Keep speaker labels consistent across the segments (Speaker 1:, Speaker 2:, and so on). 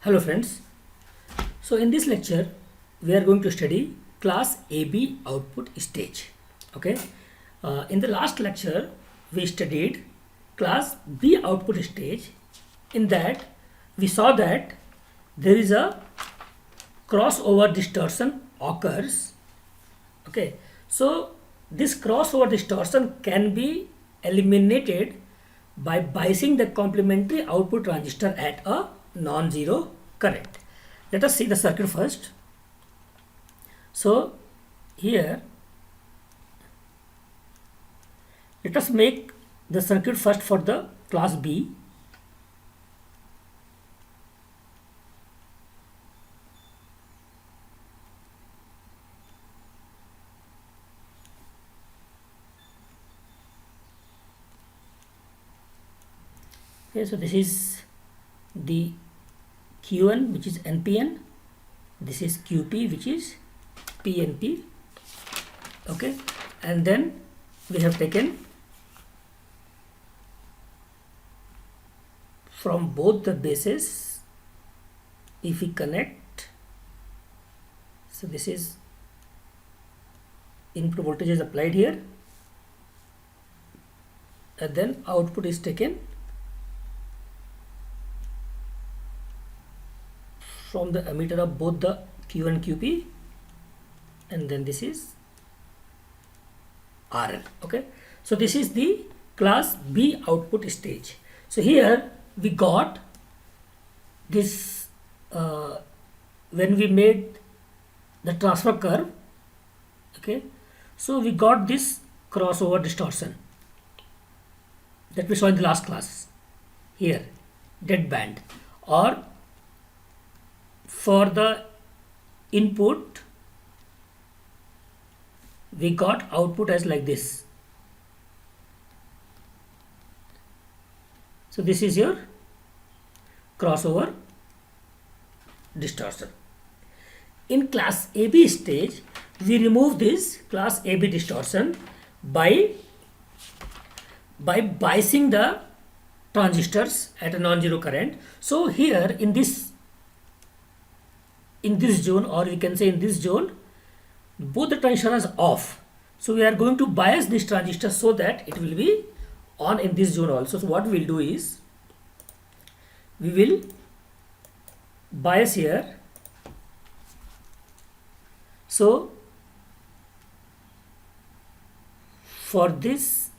Speaker 1: Hello friends. So in this lecture we are going to study class AB output stage. Okay. In the last lecture we studied class B output stage. In that we saw that there is a crossover distortion occurs. Okay. So this crossover distortion can be eliminated by biasing the complementary output transistor at a non-zero current. Let us see the circuit first. So here let us make the circuit first for the class B. Okay, so this is the Q1 which is NPN, this is QP which is PNP. Okay, and then we have taken from both the bases, if we connect, so this is input voltage is applied here, and then output is taken from the emitter of both the Q and QP, and then this is RL. Okay, so this is the class B output stage. So here we got this when we made the transfer curve. Okay, so we got this crossover distortion that we saw in the last class here, dead band, or for the input we got output as like this. So this is your crossover distortion. In class AB stage we remove this class AB distortion by biasing the transistors at a non-zero current. So here in this zone, or we can say in this zone, both the transistors are off. So we are going to bias this transistor so that it will be on in this zone also. So what we will do is we will bias here. So for this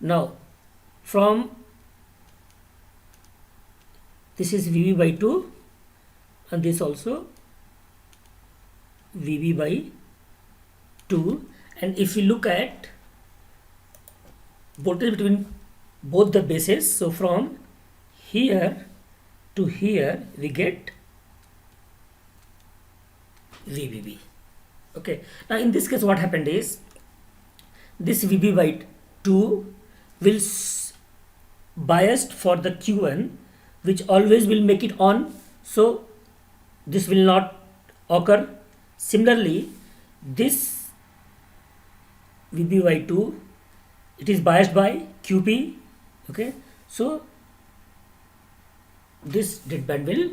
Speaker 1: now from this is VB by 2 and this also VB by 2, and if we look at voltage between both the bases, so from here to here we get VBB. Okay, now in this case what happened is this VB by 2 will biased for the Q1, which always will make it on, so this will not occur. Similarly this VB by 2, it is biased by QP. Okay, so this dead band will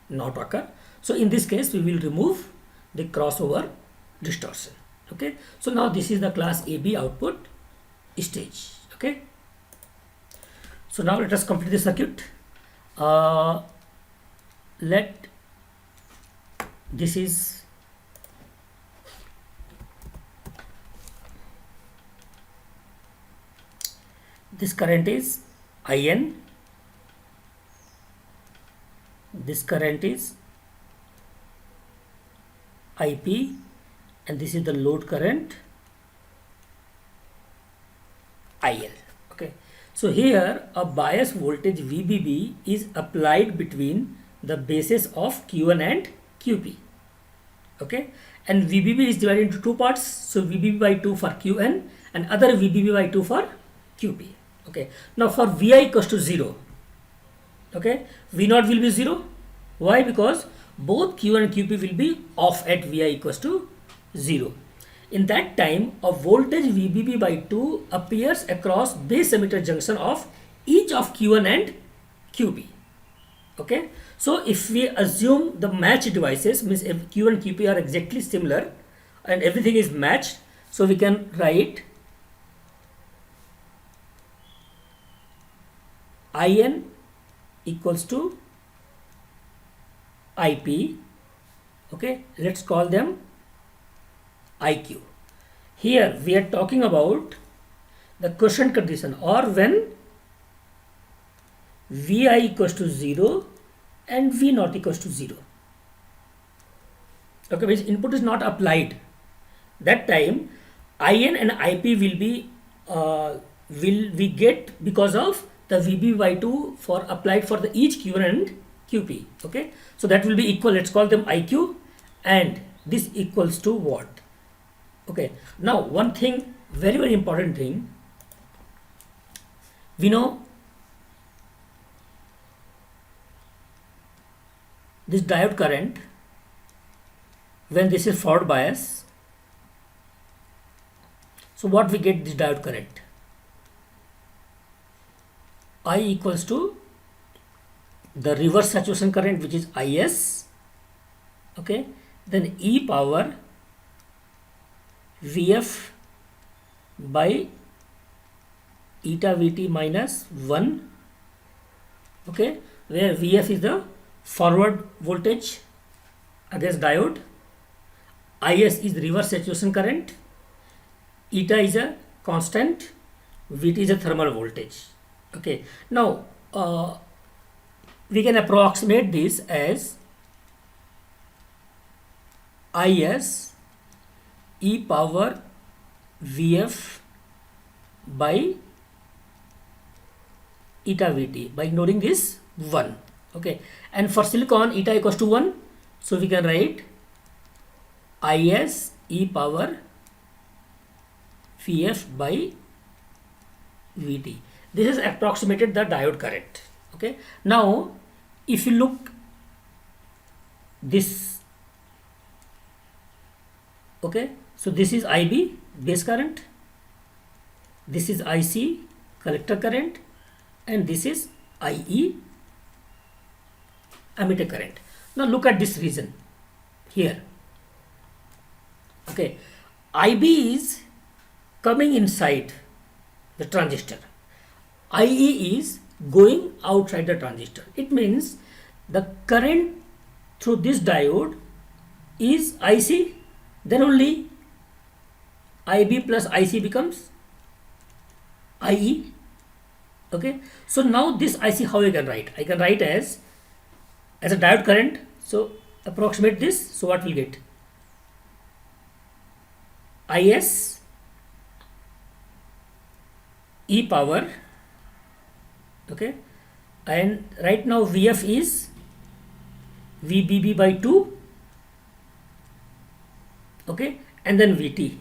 Speaker 1: not occur. So in this case we will remove the crossover distortion. Okay, so now this is the class AB output stage. Okay, so now let us complete the circuit. Let this is this current is IN, this current is IP, and this is the load current IL. Okay, so here a bias voltage VBB is applied between the bases of Q1 and QP. Okay, and VBB is divided into two parts, so VBB by 2 for Qn and other VBB by 2 for QP. Okay, now for Vi equals to 0, okay, V0 will be 0. Why? Because both Q1 and QP will be off at Vi equals to 0. In that time, a voltage VBB by 2 appears across base emitter junction of each of Q1 and QB. Okay, so if we assume the match devices, means if Q and QP are exactly similar and everything is matched, so we can write IN equals to IP. Okay, let's call them IQ. Here we are talking about the quotient condition, or when Vi equals to 0 and V not equals to 0. Okay, which input is not applied. That time IN and IP will be will we get because of the VB by 2 for applied for the each Q1 and QP. Okay, so that will be equal. Let's call them IQ, and this equals to what? Okay, now one thing, very important thing, we know this diode current, when this is forward bias, so what we get this diode current? I equals to the reverse saturation current, which is IS, okay, then E power VF by eta VT minus 1, okay, where VF is the forward voltage against diode, IS is reverse saturation current, eta is a constant, VT is a thermal voltage. Okay, now we can approximate this as IS E power VF by eta VT by ignoring this 1. Okay, and for silicon eta equals to 1, so we can write IS E power VF by VT. This is approximated the diode current. Okay, now if you look this, okay, so this is IB base current, this is IC collector current, and this is IE emitter current. Now look at this region here. Okay, IB is coming inside the transistor, IE is going outside the transistor. It means the current through this diode is IC, then only IB plus IC becomes IE. Okay, so now this IC, how I can write? I can write as a diode current. So approximate this. So what we'll get? IS E power, okay, and right now VF is VBB by 2, okay, and then VT.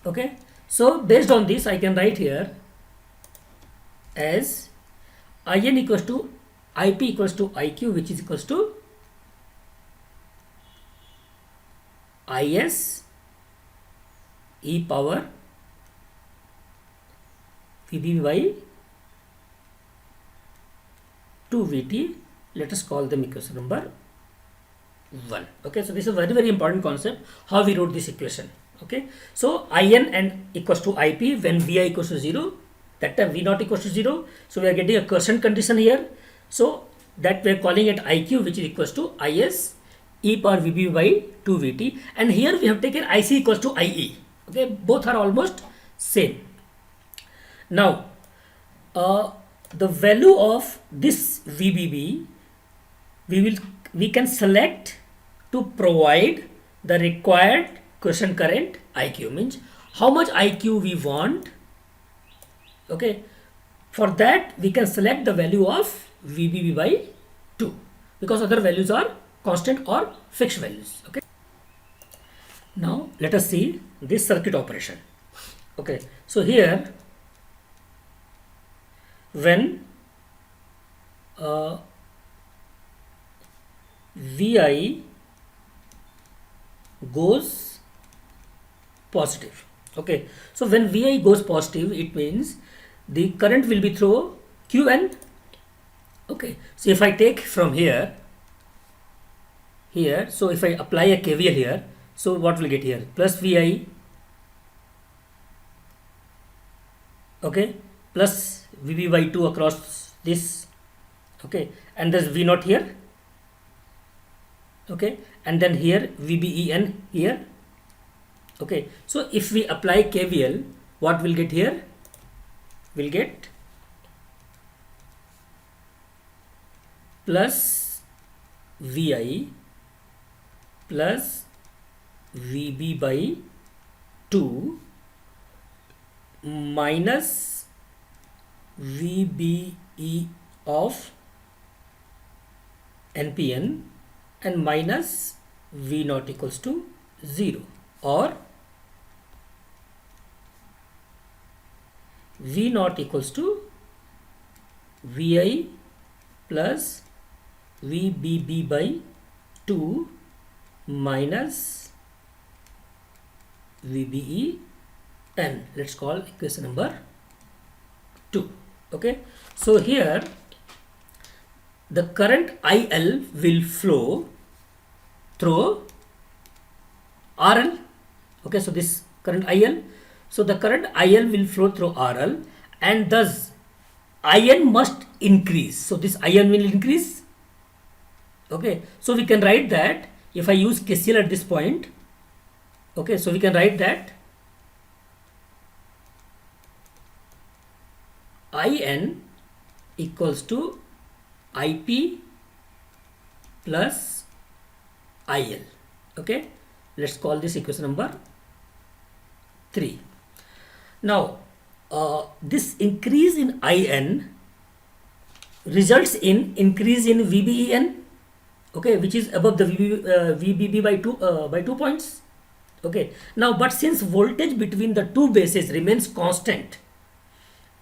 Speaker 1: Okay, so based on this I can write here as IN equals to IP equals to IQ, which is equals to IS E power VB by 2 VT. Let us call them equation number 1. Okay, so this is a very important concept, how we wrote this equation. Okay, so IN and equals to IP when Vi equals to 0, that time V not equals to 0, so we are getting a quotient condition here, so that we are calling it IQ, which is equals to IS E power VB by 2 VT, and here we have taken IC equals to IE. Okay, both are almost same. Now the value of this VBB we can select to provide the required quotient current IQ, means how much IQ we want. Okay, for that we can select the value of VBB by 2, because other values are constant or fixed values. Okay, now let us see this circuit operation. Okay, so here when Vi goes positive. Okay, so when Vi goes positive, it means the current will be through Qn. Okay, so if I take from here, so if I apply a KVL here, so what will get here? Plus Vi, okay, plus Vb by 2 across this, okay, and there's V naught here, okay, and then here VBEN here, okay. So if we apply KVL, what will get here? We'll get plus Vi plus Vb by 2 minus VBE of NPN and minus V naught equals to 0, or V naught equals to Vi plus VBB by 2 minus VBE n. Let's call equation number 2. Okay, so here the current IL will flow through RL. Okay, so this current IL, so the current IL will flow through RL, and thus IN must increase. So this IN will increase. Okay, so we can write that if I use KCL at this point. Okay, so we can write that IN equals to IP plus IL. Okay, let's call this equation number 3. Now this increase in IN results in increase in VBEN, okay, which is above the VBB by 2 points. Okay, now but since voltage between the two bases remains constant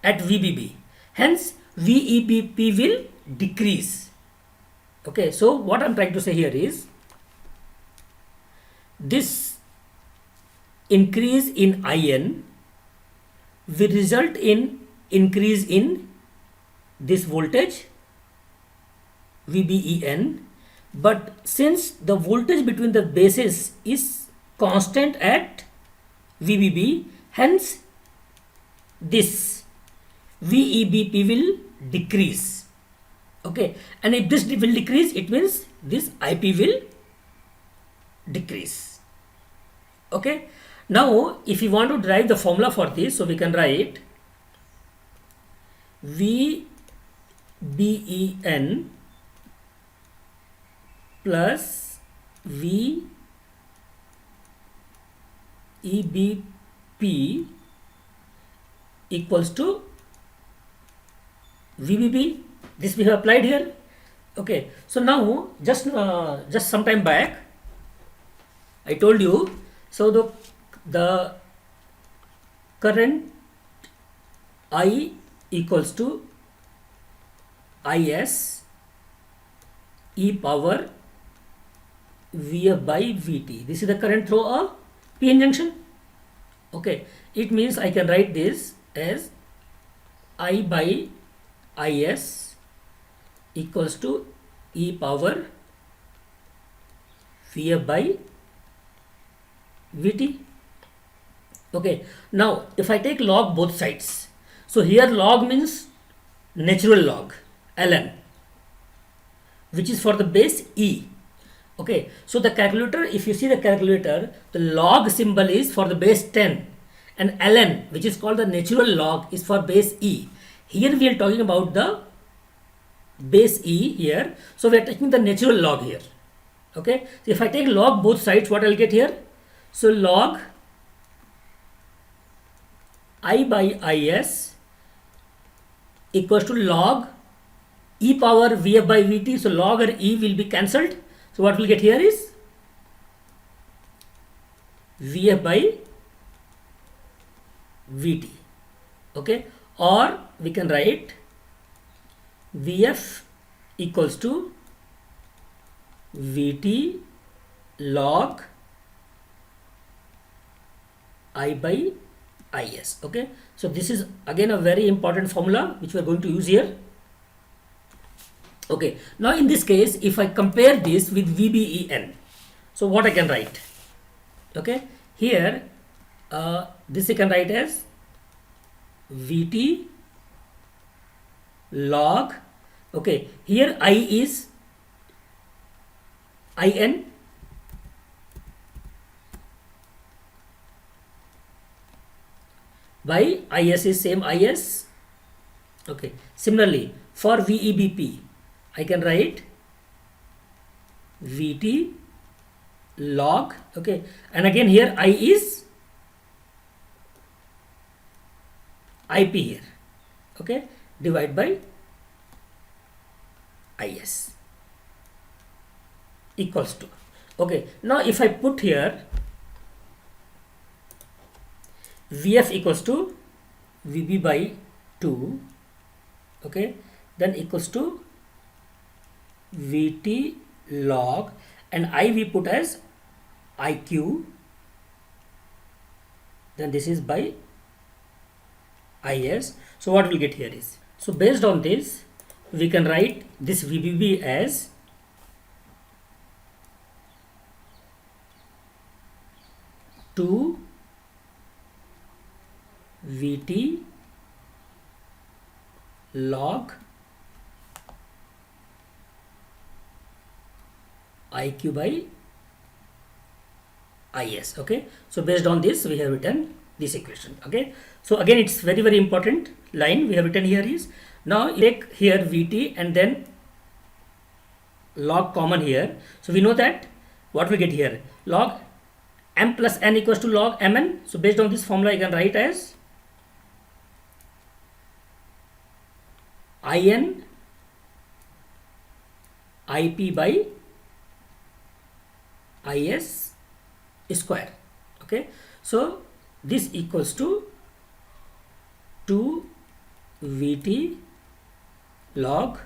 Speaker 1: at VBB, hence VEBP will decrease. Okay, so what I'm trying to say here is this increase in IN will result in increase in this voltage VBEN, but since the voltage between the bases is constant at VBB, hence this VEBP will decrease. Okay, and if this will decrease, it means this IP will decrease. Okay, now if you want to derive the formula for this, so we can write VBEN plus VEBP equals to VBB. This we have applied here. Okay, so now just some time back I told you, so the current I equals to IS e power VF by VT. This is the current through a PN junction. Okay, it means I can write this as I by IS equals to e power VF by VT. Okay, now if I take log both sides, so here log means natural log ln, which is for the base E. Okay, so the calculator, if you see the calculator, the log symbol is for the base 10 and ln, which is called the natural log, is for base E. Here we are talking about the base E here, so we are taking the natural log here. Okay, so if I take log both sides, what I'll get here? So log I by IS equals to log e power VF by VT. So log or E will be cancelled. So what we'll get here is VF by VT. Okay, or we can write VF equals to Vt log I by Is. Okay, so this is again a very important formula which we are going to use here. Okay, now in this case, if I compare this with VBEN, so what I can write? Okay, here this I can write as Vt log, okay, here I is In by Is is same Is. Okay, similarly for VEBP I can write Vt log, okay, and again here I is Ip here, okay, divide by Is equals to, okay, now if I put here Vf equals to Vb by 2, okay, then equals to Vt log, and I we put as Iq, then this is by Is. So what we'll get here is, so based on this we can write this VBB as two Vt log Iq by Is. Okay, so based on this we have written this equation. Okay, so again it's very important line we have written here is, now take here Vt and then log common here, so we know that what we get here, log m plus n equals to log mn. So based on this formula I can write as In Ip by Is square. Okay, so this equals to 2 Vt log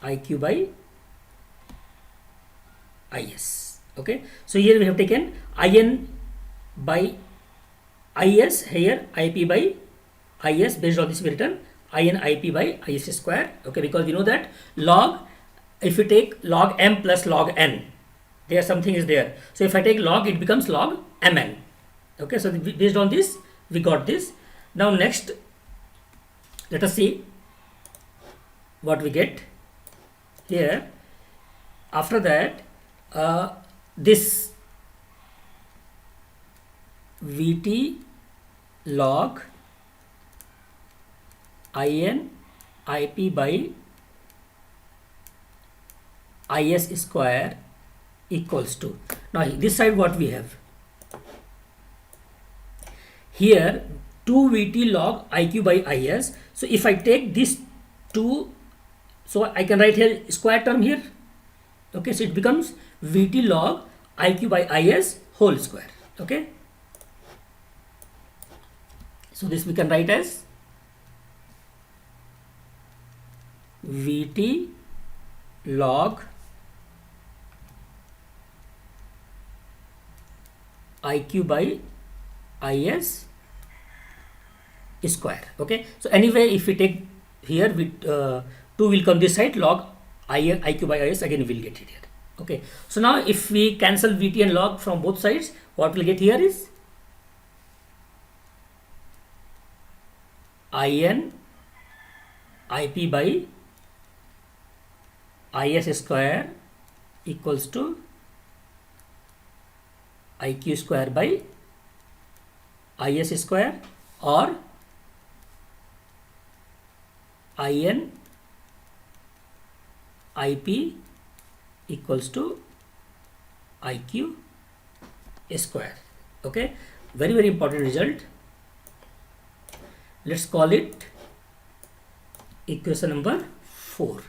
Speaker 1: Iq by Is. Okay, so here we have taken In by Is, here Ip by Is, based on this we written In Ip by Is square. Okay, because we know that log, if you take log m plus log n, there something is there, so if I take log it becomes log mn. Okay, so based on this we got this. Now next let us see what we get here. After that this Vt log In Ip by Is square equals to, now this side what we have here, 2 Vt log Iq by Is. So if I take this 2, so I can write here square term here. Okay, so it becomes Vt log Iq by Is whole square. Okay, so this we can write as Vt log Iq by Is square. Okay, so anyway if we take here with 2 will come this side, log Iq by Is, again we will get it here. Okay, so now if we cancel Vt and log from both sides, what we'll get here is In Ip by Is square equals to Iq square by Is square, or In Ip equals to Iq square. Okay, very important result. Let's call it equation number 4.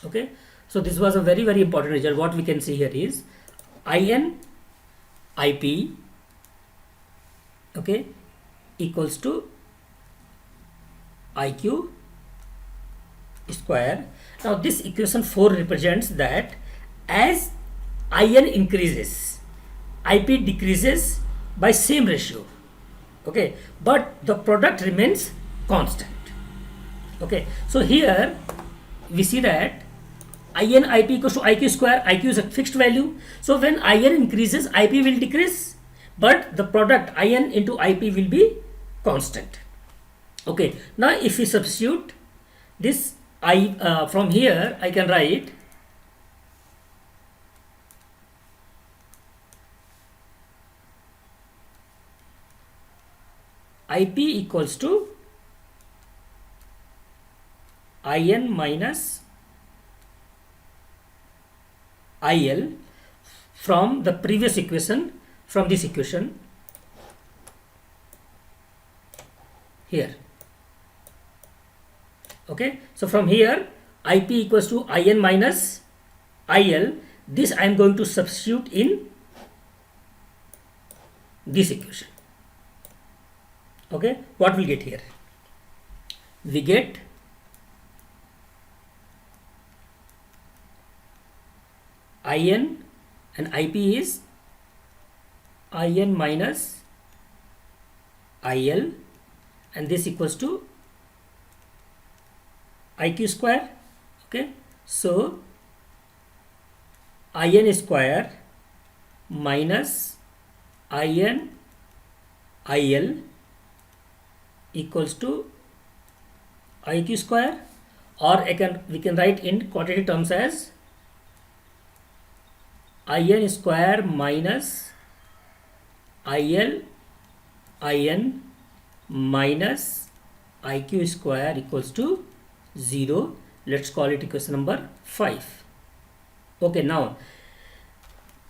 Speaker 1: Okay, so this was a very important result. What we can see here is In Ip, okay, equals to IQ square. Now this equation 4 represents that as IN increases, IP decreases by same ratio. Okay, but the product remains constant. Okay, so here we see that IN IP equals to IQ square. IQ is a fixed value. So when IN increases, IP will decrease, but the product IN into IP will be constant. Okay, now if we substitute this from here, I can write IP equals to IN minus IL from the previous equation, from this equation here. Okay, so from here IP equals to IN minus IL. This I am going to substitute in this equation. Okay, what we get here? We get IN and IP is IN minus IL, and this equals to IQ square. Okay, so IN square minus IN IL equals to IQ square, or we can write in quantity terms as IN square minus IL IN minus IQ square equals to 0. Let's call it equation number 5. Okay, now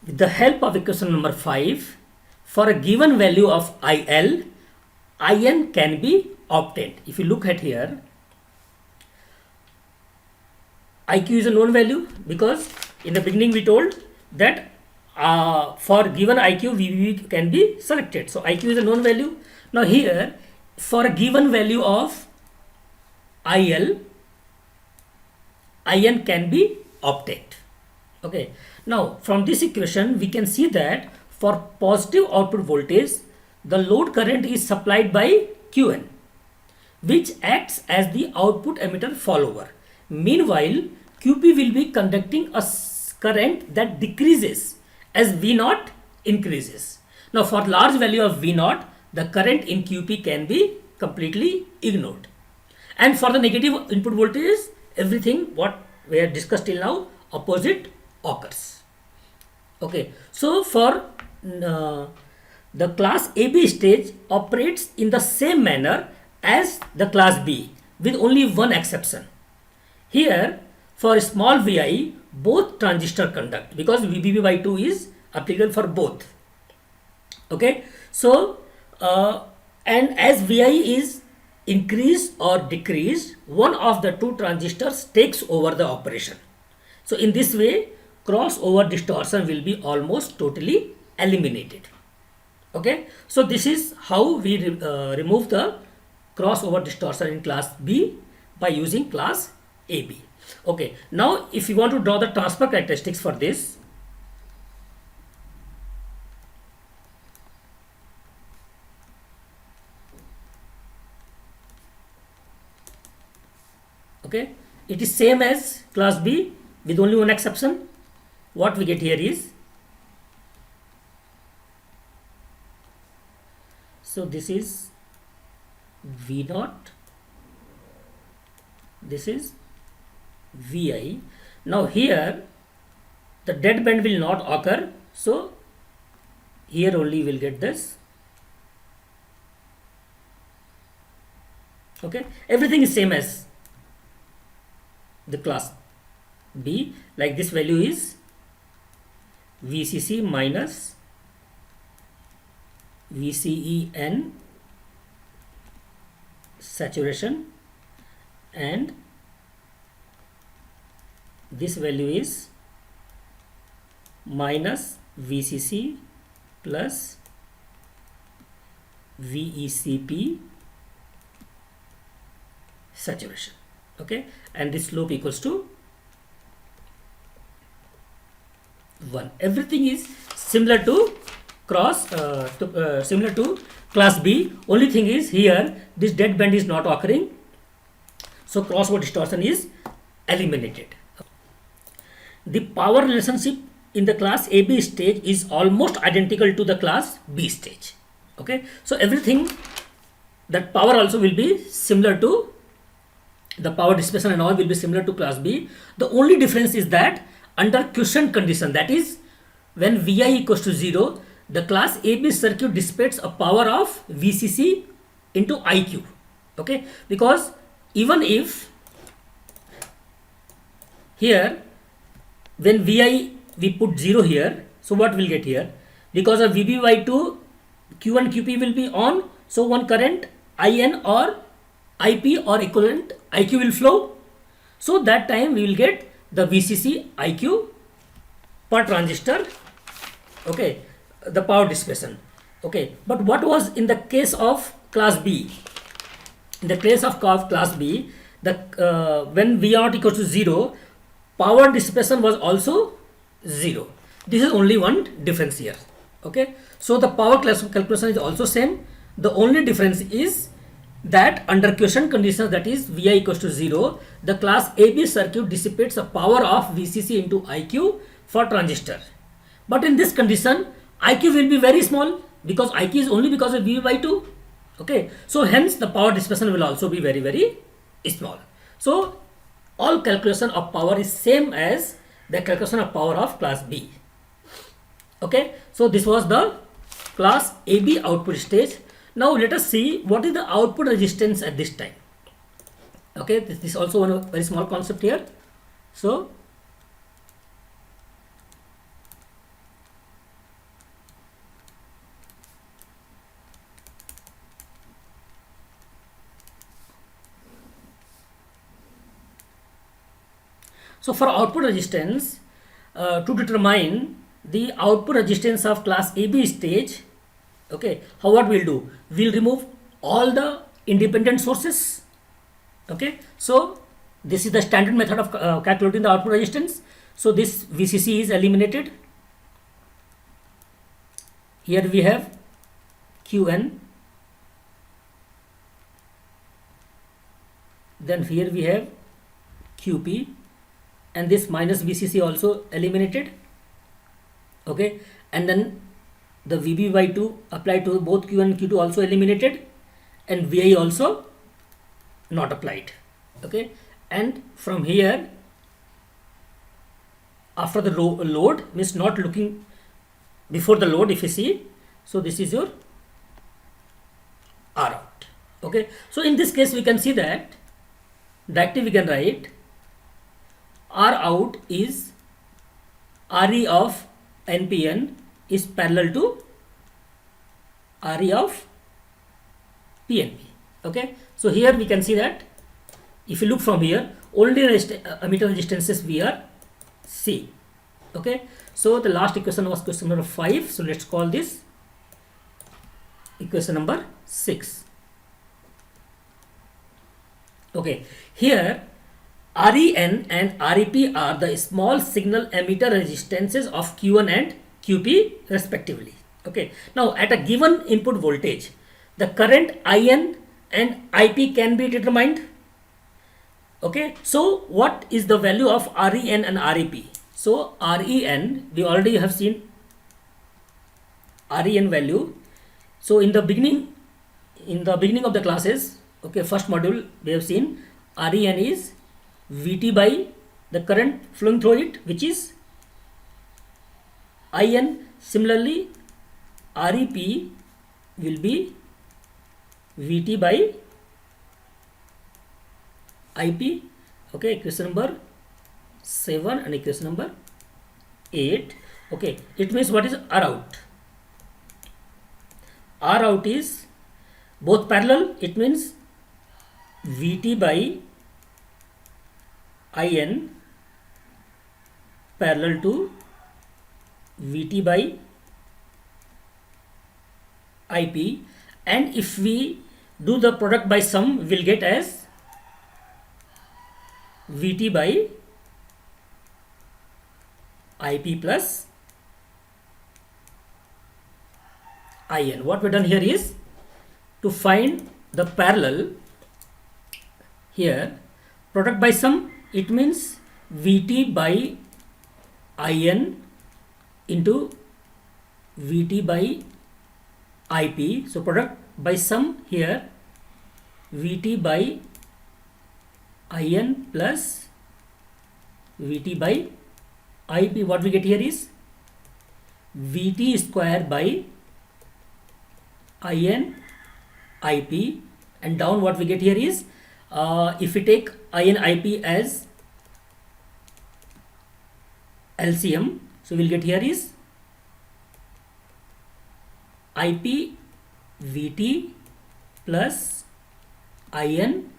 Speaker 1: with the help of equation number 5, for a given value of IL, IN can be obtained. If you look at here, IQ is a known value because in the beginning we told that for given IQ VB can be selected. So IQ is a known value. Now here for a given value of IL, IN can be obtained. Okay. Now from this equation we can see that for positive output voltage, the load current is supplied by Qn, which acts as the output emitter follower. Meanwhile, QP will be conducting a current that decreases as V0 increases. Now for large value of V0, the current in QP can be completely ignored. And for the negative input voltage, everything what we have discussed till now, opposite occurs. Okay, so for the class AB stage operates in the same manner as the class B with only one exception. Here for small Vi, both transistor conduct because VBB by 2 is applicable for both. Okay, so and as Vi is increased or decreased, one of the two transistors takes over the operation. So in this way, crossover distortion will be almost totally eliminated. Okay, so this is how we remove the crossover distortion in class B by using class AB. Okay, now if you want to draw the transfer characteristics for this, okay, it is same as class B with only one exception. What we get here is, so this is V0, this is Vi. Now here the dead band will not occur, so here only will get this. Okay, everything is same as the class B, like this value is VCC minus VCEN saturation, and this value is minus VCC plus VECP saturation. Okay, and this slope equals to 1. Everything is similar to similar to class B. Only thing is here this dead band is not occurring, so crossword distortion is eliminated. The power relationship in the class AB stage is almost identical to the class B stage. Okay, so everything, that power also will be similar to the power dissipation and all will be similar to class B. The only difference is that under quiescent condition, that is when Vi equals to 0, the class AB circuit dissipates a power of VCC into IQ. Okay, because even if here when Vi we put 0 here, so what we'll get here, because of VB by 2 Q1 QP will be on, so one current IN or IP or equivalent IQ will flow, so that time we will get the VCC IQ per transistor. Okay, the power dissipation. Okay, but what was in the case of class B? In the case of class B, the when V naught equals to 0, power dissipation was also 0. This is only one difference here. Okay, so the power calculation is also same. The only difference is that under quiescent conditions, that is Vi equals to 0, the class AB circuit dissipates a power of VCC into IQ for transistor. But in this condition, IQ will be very small because IQ is only because of V by 2. Okay, so hence the power dissipation will also be very, very small. So all calculation of power is same as the calculation of power of class B. Okay, so this was the class AB output stage. Now let us see what is the output resistance at this time. Okay, this is also one very small concept here. So for output resistance, to determine the output resistance of class AB stage, okay, what we'll do, we'll remove all the independent sources. Okay, so this is the standard method of calculating the output resistance. So this VCC is eliminated. Here we have Qn, then here we have QP, and this minus VCC also eliminated. Okay, and then the VB by 2 applied to both Q and Q2 also eliminated, and VI also not applied. Okay, and from here after the load, means not looking before the load, if you see, so this is your R out. Okay, so in this case we can see that directly we can write R out is RE of NPN is parallel to RE of PNP. Okay, so here we can see that if you look from here, only ammeter resistances we are seeing. Okay, so the last equation was question number 5, so let's call this equation number 6. Okay, here REN and REP are the small signal emitter resistances of Q1 and QP respectively. Okay, now at a given input voltage, the current IN and IP can be determined. Okay, so what is the value of REN and REP? So REN, we already have seen REN value. So in the beginning of the classes, okay, first module we have seen REN is Vt by the current flowing through it, which is IN. Similarly, REP will be Vt by IP. Okay, equation number 7 and equation number 8. Okay, it means what is R out? R out is both parallel, it means Vt by IN parallel to Vt by IP, and if we do the product by sum, we will get as Vt by Ip plus In. What we've done here is to find the parallel here, product by sum, it means Vt by In into Vt by Ip. So product by sum here, Vt by In plus Vt by Ip. What we get here is Vt square by In Ip, and down what we get here is if we take In Ip as LCM, so we'll get here is Ip Vt plus In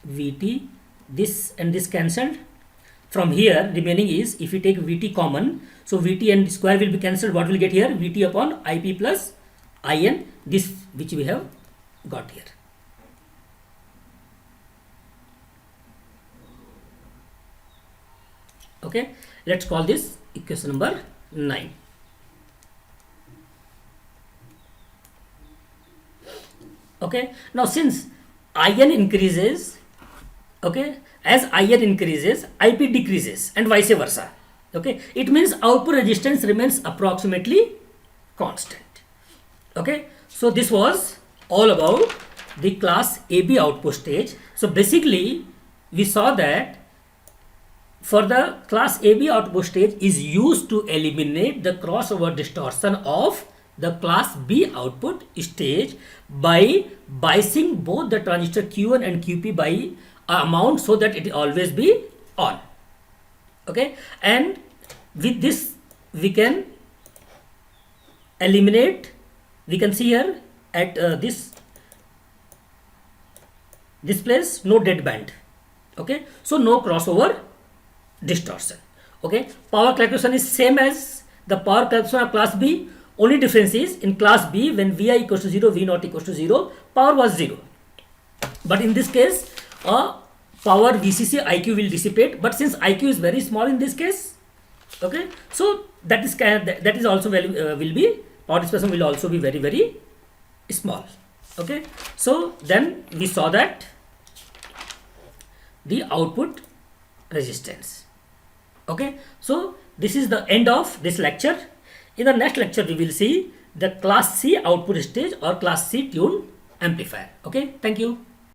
Speaker 1: Vt, this and this cancelled. From here remaining is, if we take Vt common, so Vt and square will be cancelled. What will get here? Vt upon Ip plus In, this which we have got here. Okay, let's call this equation number 9. Okay, now since In increases, okay, as In increases, Ip decreases and vice versa. Okay, it means output resistance remains approximately constant. Okay, so this was all about the class AB output stage. So basically we saw that for the class AB output stage is used to eliminate the crossover distortion of the class B output stage by biasing both the transistor Q1 and QP by amount so that it always be on. Okay, and with this we can eliminate, we can see here at this place no dead band. Okay, so no crossover distortion. Okay, power calculation is same as the power calculation of class B. Only difference is in class B, when Vi equals to 0, V naught equals to 0, power was 0. But in this case, power VCC IQ will dissipate. But since IQ is very small in this case, okay, so that is also will be, power dispersion will also be very, very small. Okay, so then we saw that the output resistance. Okay, so this is the end of this lecture. In the next lecture we will see the class C output stage or class C tuned amplifier. Okay, thank you.